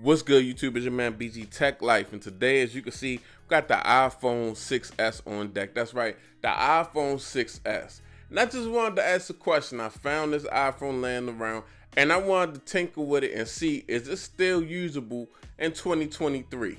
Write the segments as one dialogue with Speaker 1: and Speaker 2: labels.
Speaker 1: What's good, YouTube? It's your man BG Tech Life, and today, as you can see, we got the iPhone 6s on deck. That's right, the iPhone 6s. And I just wanted to ask a question. I found this iPhone laying around, and I wanted to tinker with it and see, is it still usable in 2023?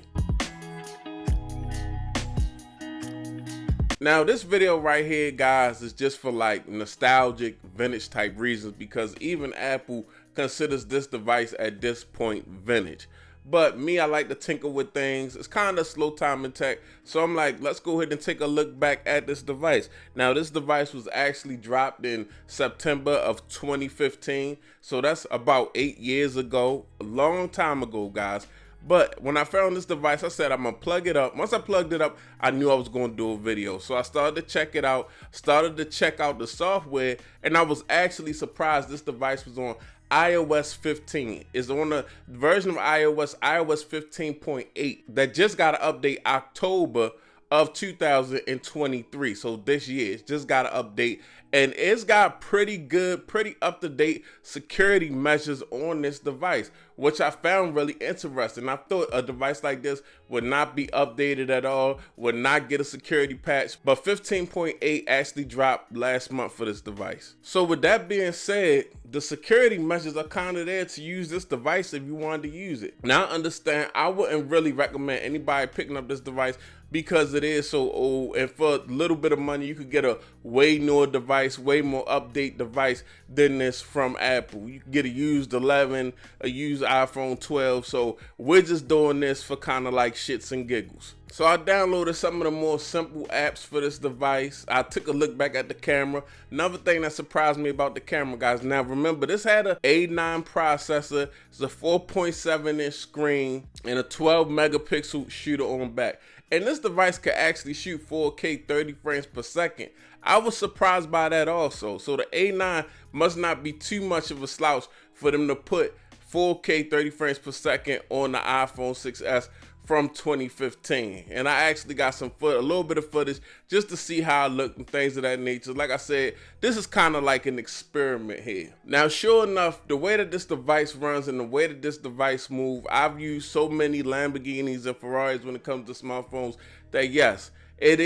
Speaker 1: Now, this video right here, guys, is just for like nostalgic, vintage type reasons, because even Apple considers this device at this point vintage. But me, I like to tinker with things. It's kind of slow time in tech, so I'm like, let's go ahead and take a look back at this device. Now, this device was actually dropped in September of 2015, so that's about 8 years ago, a long time ago, guys. But when I found this device, I said I'm gonna plug it up. Once I plugged it up, I knew I was gonna do a video. So I started to check it out, started to check out the software, and I was actually surprised this device was on iOS 15. It's on the version of iOS 15.8 that just got an update October of 2023. So this year, it's just got an update, and it's got pretty good, pretty up-to-date security measures on this device, which I found really interesting. I thought a device like this would not be updated at all, would not get a security patch, but 15.8 actually dropped last month for this device. So with that being said, the security measures are kind of there to use this device if you wanted to use it. Now I understand, I wouldn't really recommend anybody picking up this device because it is so old, and for a little bit of money you could get a way newer device, way more update device than this from Apple. You can get a used 11, a used iPhone 12, so we're just doing this for kind of like shits and giggles. So I downloaded some of the more simple apps for this device. I took a look back at the camera. Another thing that surprised me about the camera, guys, now remember, this had an A9 processor, it's a 4.7-inch screen, and a 12 megapixel shooter on back. And this device could actually shoot 4K 30 frames per second. I was surprised by that also. So the A9 must not be too much of a slouch for them to put 4K 30 frames per second on the iPhone 6s from 2015. And I actually got a little bit of footage just to see how it looked and things of that nature. Like I said, this is kind of like an experiment here. Now, sure enough, the way that this device runs and the way that this device moves, I've used so many Lamborghinis and Ferraris when it comes to smartphones that yes, it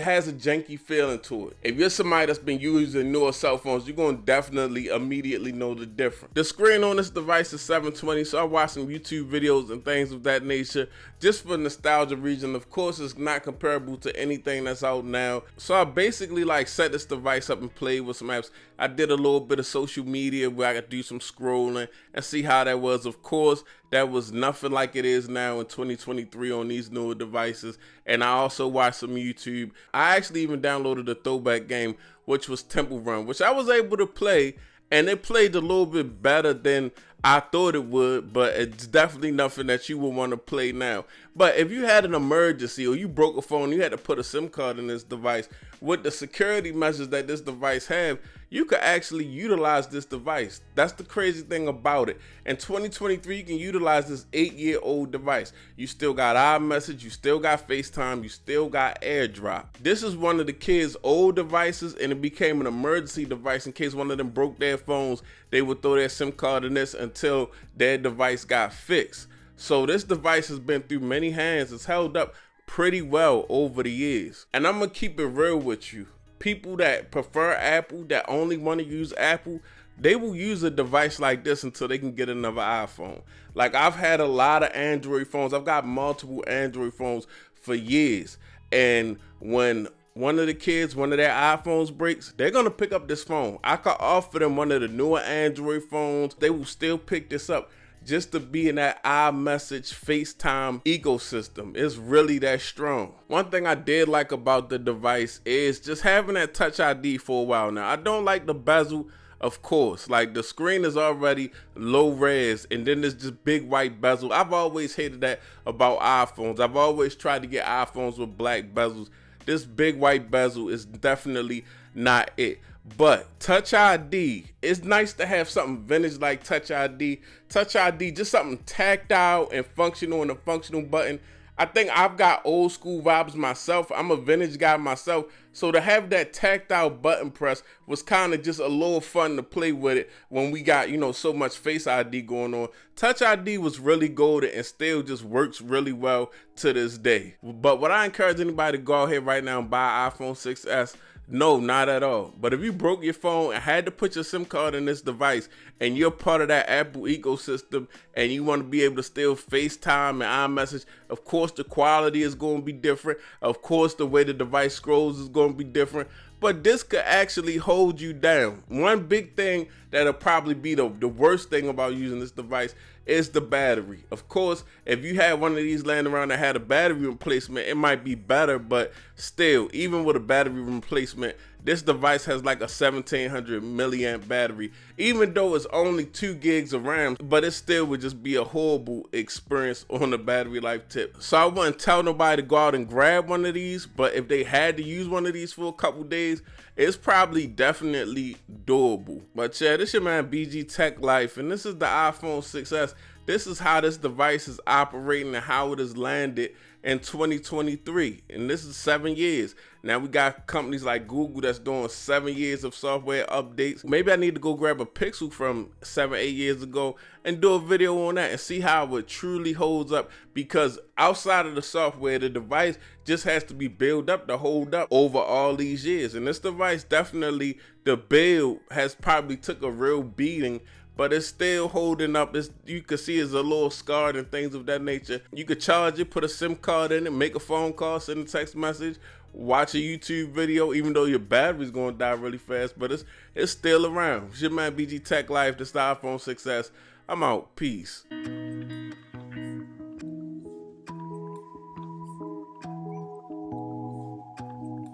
Speaker 1: has a janky feeling to it. If you're somebody that's been using newer cell phones, you're going to definitely immediately know the difference. The screen on this device is 720, so I watched some YouTube videos and things of that nature just for nostalgia reason. Of course, it's not comparable to anything that's out now. So I basically like set this device up and played with some apps. I did a little bit of social media where I could do some scrolling and see how that was. Of course, that was nothing like it is now in 2023 on these newer devices. And I also watched some YouTube. I actually even downloaded a throwback game, which was Temple Run, which I was able to play, and it played a little bit better than I thought it would, but it's definitely nothing that you would want to play now. But if you had an emergency or you broke a phone, you had to put a SIM card in this device, with the security measures that this device have, you could actually utilize this device. That's the crazy thing about it. In 2023, you can utilize this 8-year-old device. You still got iMessage, you still got FaceTime, you still got AirDrop. This is one of the kids' old devices, and it became an emergency device in case one of them broke their phones. They would throw their SIM card in this until their device got fixed. So this device has been through many hands. It's held up pretty well over the years. And I'm gonna keep it real with you. People that prefer Apple, that only want to use Apple, they will use a device like this until they can get another iPhone. Like, I've had a lot of Android phones. I've got multiple Android phones for years. And when one of the kids, one of their iPhones breaks, they're gonna pick up this phone. I could offer them one of the newer Android phones. They will still pick this up just to be in that iMessage, FaceTime ecosystem. It's really that strong. One thing I did like about the device is just having that Touch ID for a while now. I don't like the bezel, of course. Like, the screen is already low res, and then there's just big white bezel. I've always hated that about iPhones. I've always tried to get iPhones with black bezels. This big white bezel is definitely not it. But Touch ID, it's nice to have something vintage like Touch ID. Touch ID, just something tactile and functional, and a functional button. I think I've got old school vibes myself. I'm a vintage guy myself. So to have that tactile button press was kind of just a little fun to play with it when we got, so much Face ID going on. Touch ID was really golden and still just works really well to this day. But would I encourage anybody to go out here right now and buy an iPhone 6S? No, not at all. But if you broke your phone and had to put your SIM card in this device and you're part of that Apple ecosystem and you want to be able to still FaceTime and iMessage, of course the quality is going to be different. Of course the way the device scrolls is going to be different. But this could actually hold you down. One big thing that'll probably be the worst thing about using this device is the battery. Of course, if you had one of these laying around that had a battery replacement, it might be better, but still, even with a battery replacement, this device has like a 1700 milliamp battery, even though it's only 2 gigs of RAM, but it still would just be a horrible experience on the battery life tip. So I wouldn't tell nobody to go out and grab one of these, but if they had to use one of these for a couple days, it's probably definitely doable. But yeah, this your man BG Tech Life, and this is the iPhone 6S. This is how this device is operating and how it has landed in 2023, and this is 7 years. Now we got companies like Google that's doing 7 years of software updates. Maybe I need to go grab a Pixel from 7-8 years ago and do a video on that and see how it truly holds up, because outside of the software, the device just has to be built up to hold up over all these years. And this device, definitely the build has probably took a real beating, but it's still holding up. You can see it's a little scarred and things of that nature. You could charge it, put a SIM card in it, make a phone call, send a text message, watch a YouTube video, even though your battery's gonna die really fast, but it's still around. It's your man BG Tech Life, this is the iPhone 6S. I'm out. Peace.